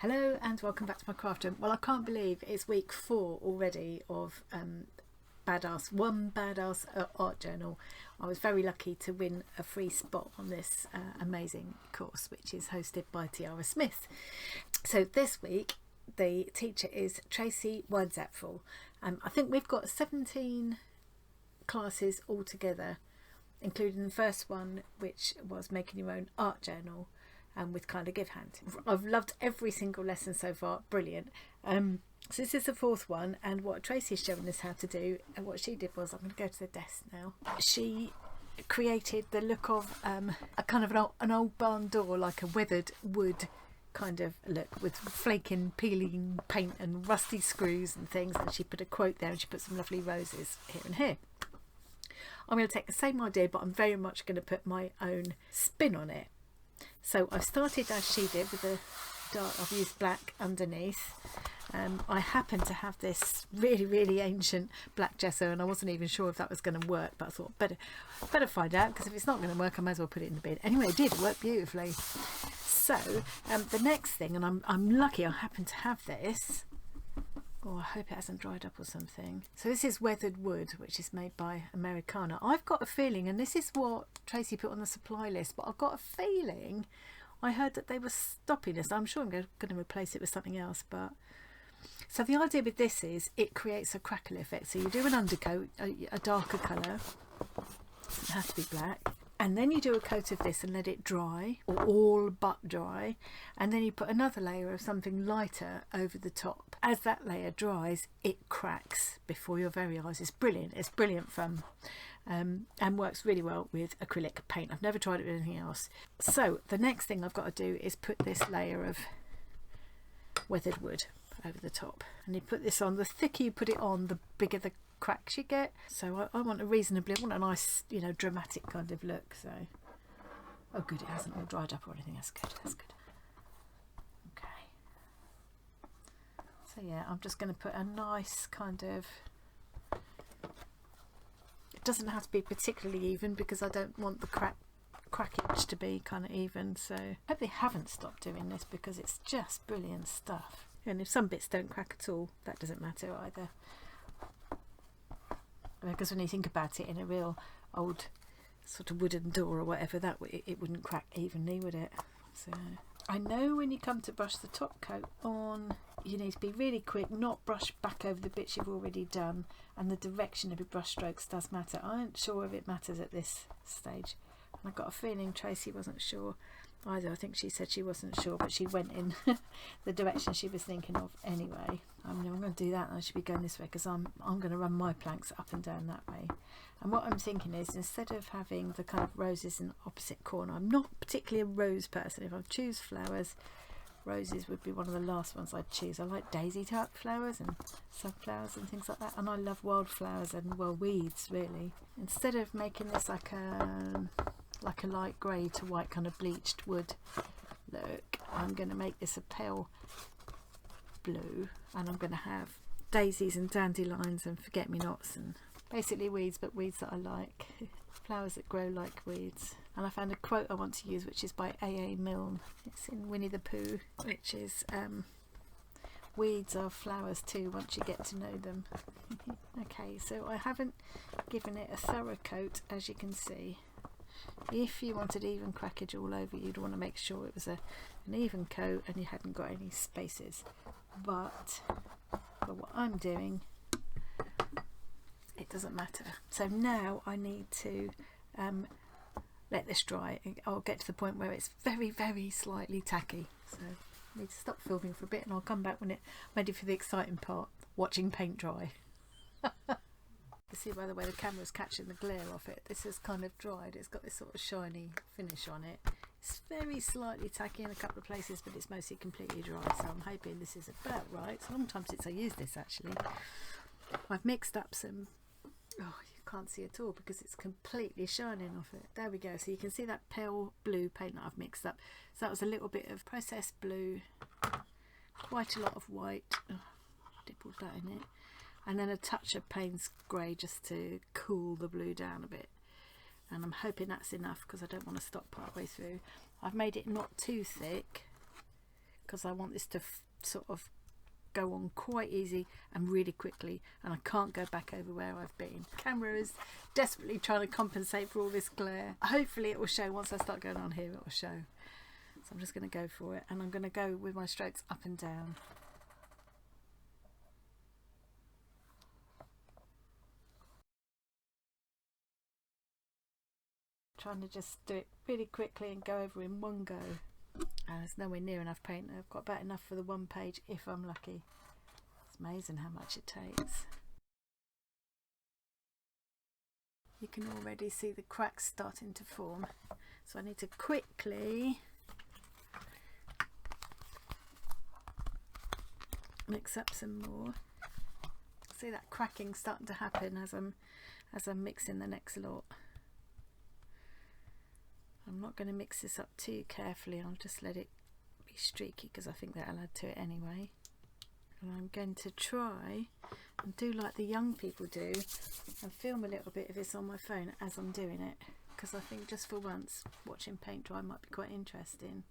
Hello and welcome back to my craft room. Well, I can't believe it's week 4 already of one badass art journal. I was very lucky to win a free spot on this amazing course, which is hosted by Tiare Smith. So this week the teacher is Tracy Weinzapfel. I think we've got 17 classes altogether, including the first one, which was making your own art journal with kind of give hand. I've loved every single lesson so far, brilliant. So this is the 4th one, and what Tracy's showing us how to do, and what she did was, I'm going to go to the desk now, she created the look of a kind of an old barn door, like a weathered wood kind of look, with flaking, peeling paint and rusty screws and things, and she put a quote there and she put some lovely roses here and here. I'm going to take the same idea, but I'm very much going to put my own spin on it. So I've started as she did with the dark. I've used black underneath. I happen to have this really ancient black gesso, and I wasn't even sure if that was going to work, but I thought better find out, because if it's not going to work I might as well put it in the bin. Anyway, it did work beautifully. So the next thing, and I'm lucky I happen to have this. Oh, I hope it hasn't dried up or something. So this is weathered wood, which is made by Americana. I've got a feeling, and this is what Tracy put on the supply list, but I've got a feeling I heard that they were stopping this. I'm sure I'm going to replace it with something else. But so the idea with this is it creates a crackle effect. So you do an undercoat, a darker colour, doesn't have to be black, and then you do a coat of this and let it dry, or all but dry, and then you put another layer of something lighter over the top. As that layer dries, it cracks before your very eyes. It's brilliant fun, and works really well with acrylic paint. I've never tried it with anything else. So the next thing I've got to do is put this layer of weathered wood over the top, and you put this on. The thicker you put it on, the bigger the cracks you get. So I want a nice, dramatic kind of look. So, oh good, it hasn't all dried up or anything. That's good. Okay, so yeah, I'm just going to put a nice kind of, it doesn't have to be particularly even, because I don't want the crackage to be kind of even. So I hope they haven't stopped doing this, because it's just brilliant stuff. And if some bits don't crack at all, that doesn't matter either, because when you think about it, in a real old sort of wooden door or whatever, that it wouldn't crack evenly, would it? So I know when you come to brush the top coat on, you need to be really quick, not brush back over the bits you've already done, and the direction of your brush strokes does matter. I ain't sure if it matters at this stage, and I got a feeling Tracy wasn't sure either. I think she said she wasn't sure, but she went in the direction she was thinking of anyway. I'm going to do that, and I should be going this way, because I'm going to run my planks up and down that way. And what I'm thinking is, instead of having the kind of roses in the opposite corner, I'm not particularly a rose person. If I choose flowers, roses would be one of the last ones I'd choose. I like daisy type flowers and sunflowers and things like that, and I love wildflowers and, well, weeds really. Instead of making this like a light grey to white kind of bleached wood look, I'm going to make this a pale blue, and I'm going to have daisies and dandelions and forget-me-nots, and basically weeds, but weeds that I like. Flowers that grow like weeds. And I found a quote I want to use, which is by A.A. Milne. It's in Winnie the Pooh, which is weeds are flowers too once you get to know them. Okay, so I haven't given it a thorough coat, as you can see. If you wanted even crackage all over, you'd want to make sure it was an even coat and you hadn't got any spaces. But for what I'm doing, it doesn't matter. So now I need to let this dry. I'll get to the point where it's very slightly tacky. So I need to stop filming for a bit, and I'll come back when it's ready for the exciting part, watching paint dry. You see, by the way, the camera's catching the glare off it. This has kind of dried. It's got this sort of shiny finish on it. It's very slightly tacky in a couple of places, but it's mostly completely dry, so I'm hoping this is about right. It's a long time since I used this, actually. I've mixed up some, oh, you can't see at all because it's completely shining off it. There we go. So you can see that pale blue paint that I've mixed up. So that was a little bit of processed blue, quite a lot of white, dibbled that in it, and then a touch of Payne's grey just to cool the blue down a bit. And I'm hoping that's enough, because I don't want to stop part way through. I've made it not too thick, because I want this to sort of go on quite easy and really quickly, and I can't go back over where I've been. The camera is desperately trying to compensate for all this glare. Hopefully it will show. Once I start going on here, it will show. So I'm just going to go for it, and I'm going to go with my strokes up and down. Trying to just do it really quickly and go over in one go. And there's nowhere near enough paint. I've got about enough for the one page if I'm lucky. It's amazing how much it takes. You can already see the cracks starting to form. So I need to quickly mix up some more. See that cracking starting to happen as I'm mixing the next lot. I'm not going to mix this up too carefully. I'll just let it be streaky because I think that'll add to it anyway. And I'm going to try and do like the young people do and film a little bit of this on my phone as I'm doing it, because I think just for once watching paint dry might be quite interesting.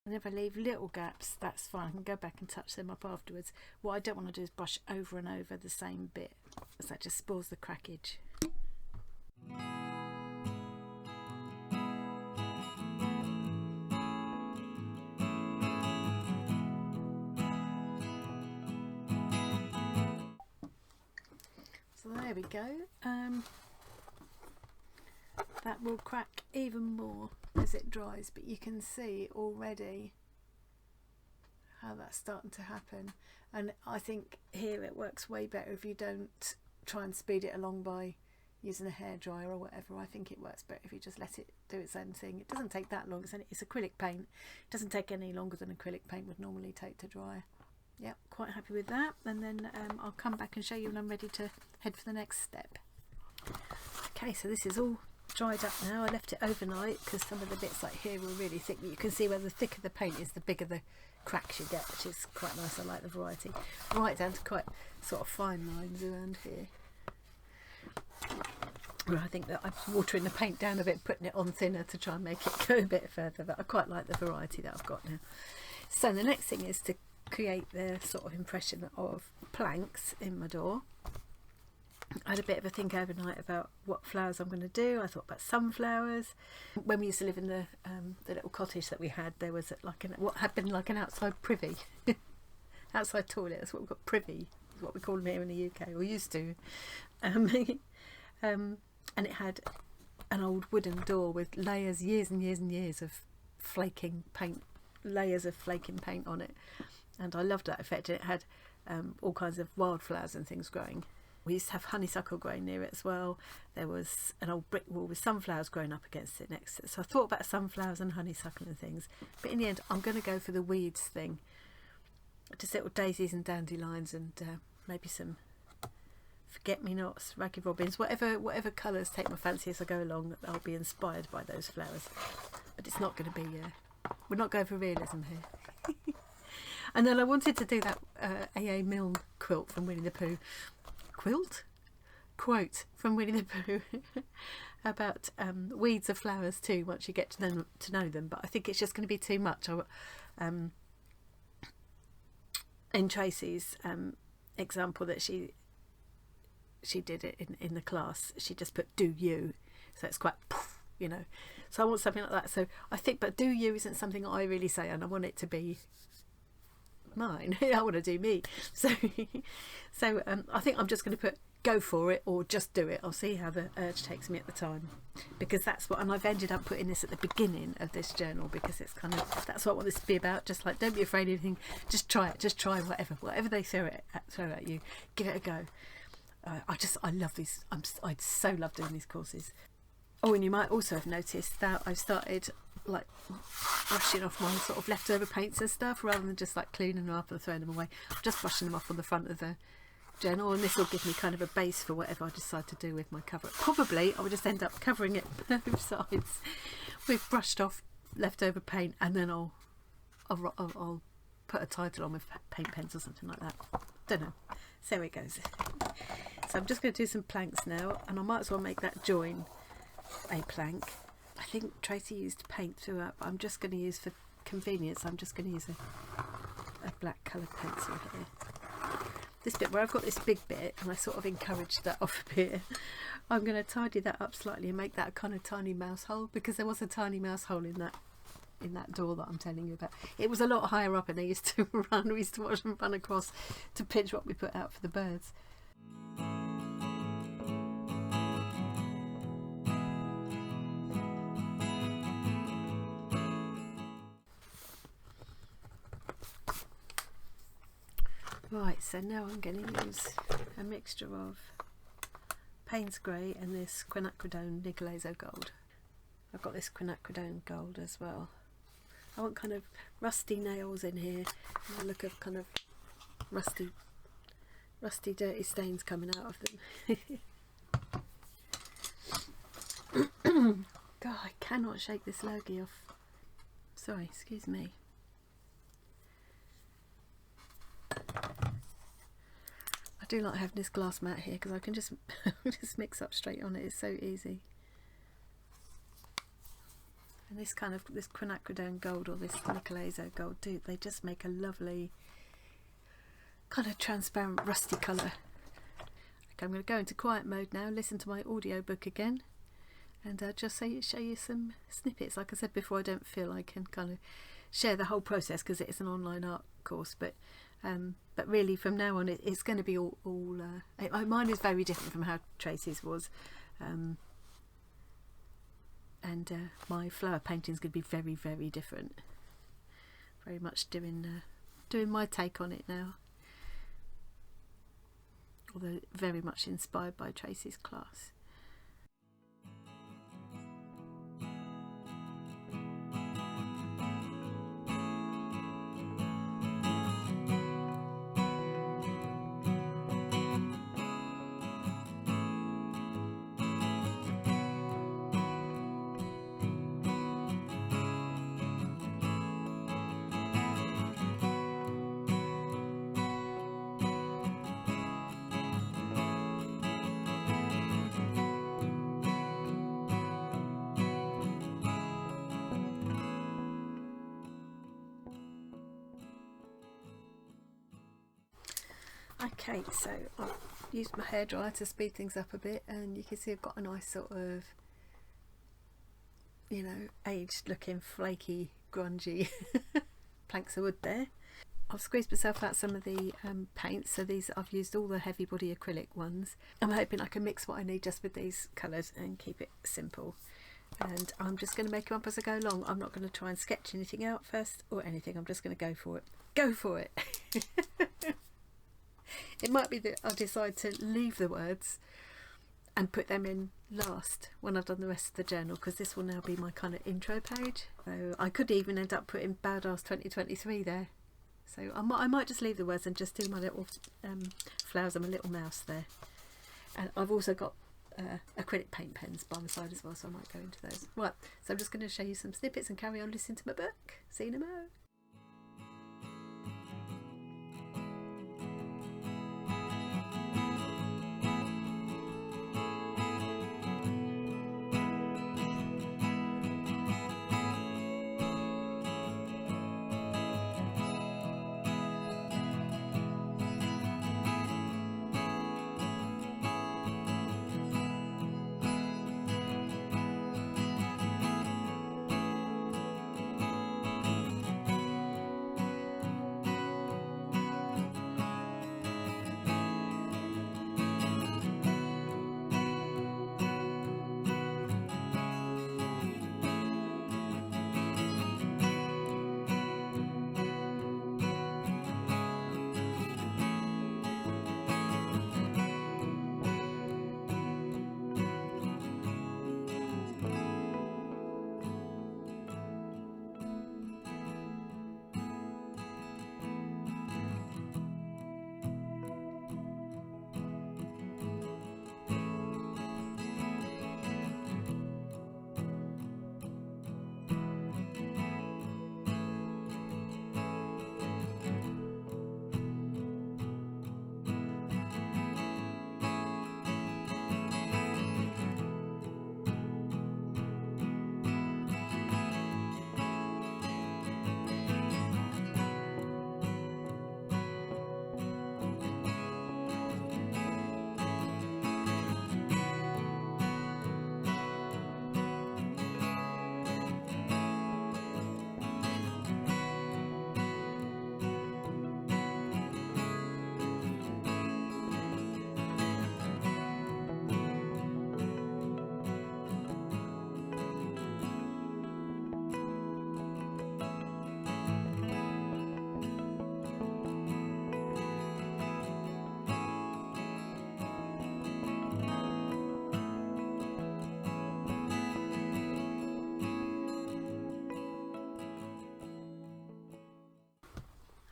And if I leave little gaps, that's fine. I can go back and touch them up afterwards. What I don't want to do is brush over and over the same bit, because that just spoils the crackage. So there we go. That will crack even more as it dries, but you can see already how that's starting to happen. And I think here it works way better if you don't try and speed it along by using a hairdryer or whatever. I think it works better if you just let it do its own thing. It doesn't take that long. It's acrylic paint. It doesn't take any longer than acrylic paint would normally take to dry. Yep, quite happy with that. And then I'll come back and show you when I'm ready to head for the next step. Okay, so this is all dried up now. I left it overnight because some of the bits like here were really thick, but you can see where the thicker the paint is, the bigger the cracks you get, which is quite nice. I like the variety, right down to quite sort of fine lines around here. Well, I think that I'm watering the paint down a bit, putting it on thinner to try and make it go a bit further, but I quite like the variety that I've got now. So the next thing is to create the sort of impression of planks in my door. I had a bit of a think overnight about what flowers I'm going to do. I thought about sunflowers. When we used to live in the little cottage that we had, there was like what had been like an outside privy, outside toilet. That's what we've got. Privy is what we call them here in the UK, or used to. And it had an old wooden door with layers, years and years and years of flaking paint, layers of flaking paint on it, and I loved that effect. And it had all kinds of wildflowers and things growing. We used to have honeysuckle growing near it as well. There was an old brick wall with sunflowers growing up against it next to it. So I thought about sunflowers and honeysuckle and things. But in the end, I'm going to go for the weeds thing. Just little daisies and dandelions and maybe some forget-me-nots, ragged robins, whatever colours take my fancy as I go along. I'll be inspired by those flowers. But it's not going to be, we're not going for realism here. And then I wanted to do that A.A. Milne quilt from Winnie the Pooh. Quote from Winnie the Pooh about weeds are flowers too once you get to know them, but I think it's just going to be too much. In Tracy's example that she did it in the class, she just put do you, so it's quite you know, so I want something like that. So I think, but do you isn't something I really say, and I want it to be mine. I want to do me. So I think I'm just going to put go for it or just do it. I'll see how the urge takes me at the time, because that's what, and I've ended up putting this at the beginning of this journal because it's kind of, that's what I want this to be about. Just like, don't be afraid of anything, just try it, just try whatever they throw at you, give it a go. I love these. I so love doing these courses. Oh, and you might also have noticed that I've started like brushing off my sort of leftover paints and stuff, rather than just like cleaning them up and throwing them away. I'm just brushing them off on the front of the journal, and this will give me kind of a base for whatever I decide to do with my cover. Probably I will just end up covering it both sides with brushed off leftover paint, and then I'll put a title on with paint pens or something like that. Don't know. So it goes. So I'm just going to do some planks now, and I might as well make that join a plank. I think Tracy used paint throughout, but I'm just going to use, for convenience, I'm just going to use a black coloured pencil here. This bit where I've got this big bit, and I sort of encouraged that off a bit, I'm going to tidy that up slightly and make that a kind of tiny mouse hole, because there was a tiny mouse hole in that door that I'm telling you about. It was a lot higher up, and they used to run, we used to watch them run across to pinch what we put out for the birds. Right, so now I'm going to use a mixture of Payne's Grey and this quinacridone Nicolazo Gold. I've got this quinacridone Gold as well. I want kind of rusty nails in here, and the look of kind of rusty dirty stains coming out of them. God, I cannot shake this lurgy off. Sorry, excuse me. I do like having this glass mat here because I can just mix up straight on it. It's so easy. And this quinacridone Gold or this Nicolazo Gold, they just make a lovely kind of transparent rusty colour. Okay, I'm going to go into quiet mode now, listen to my audio book again, and just show you some snippets. Like I said before, I don't feel I can kind of share the whole process because it is an online art course, but really from now on it's going to be all mine is very different from how Tracy's was, and my flower painting is going to be very, very different. Very much doing my take on it now, although very much inspired by Tracy's class. Okay, so I've used my hairdryer to speed things up a bit, and you can see I've got a nice sort of, you know, aged looking flaky grungy planks of wood there. I've squeezed myself out some of the paints, so these I've used all the heavy body acrylic ones. I'm hoping I can mix what I need just with these colours and keep it simple, and I'm just going to make them up as I go along. I'm not going to try and sketch anything out first or anything. I'm just going to go for it. It might be that I'll decide to leave the words and put them in last when I've done the rest of the journal, because this will now be my kind of intro page. So I could even end up putting Badass 2023 there. So I might just leave the words and just do my little flowers and my little mouse there. And I've also got acrylic paint pens by my side as well, so I might go into those. Right, so I'm just going to show you some snippets and carry on listening to my book. See you in a mo.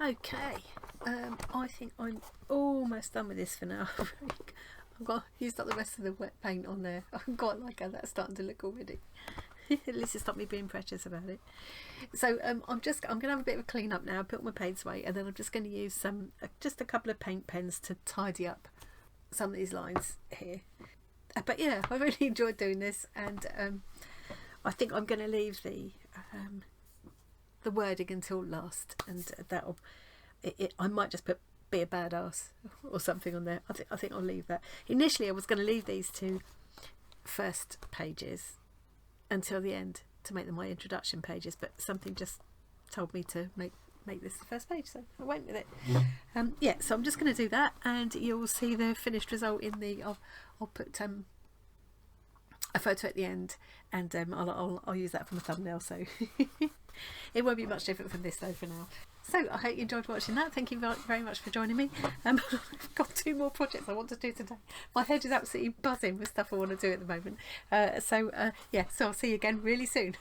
Okay, I think I'm almost done with this for now. I've got used up the rest of the wet paint on there. I quite like how that's starting to look already. At least it's not me being precious about it. So I'm going to have a bit of a clean up now, put my paints away, and then I'm just going to use just a couple of paint pens to tidy up some of these lines here. But yeah, I really enjoyed doing this, and I think I'm going to leave the wording until last, and I might just put "be a badass" or something on there. I think I'll leave that. Initially I was going to leave these two first pages until the end to make them my introduction pages, but something just told me to make this the first page, so I went with it. Yeah, so I'm just going to do that, and you'll see the finished result in the I'll put a photo at the end, and I'll use that from a thumbnail, so it won't be much different from this though for now. So I hope you enjoyed watching that. Thank you very much for joining me. I've got 2 more projects I want to do today. My head is absolutely buzzing with stuff I want to do at the moment. Yeah, so I'll see you again really soon.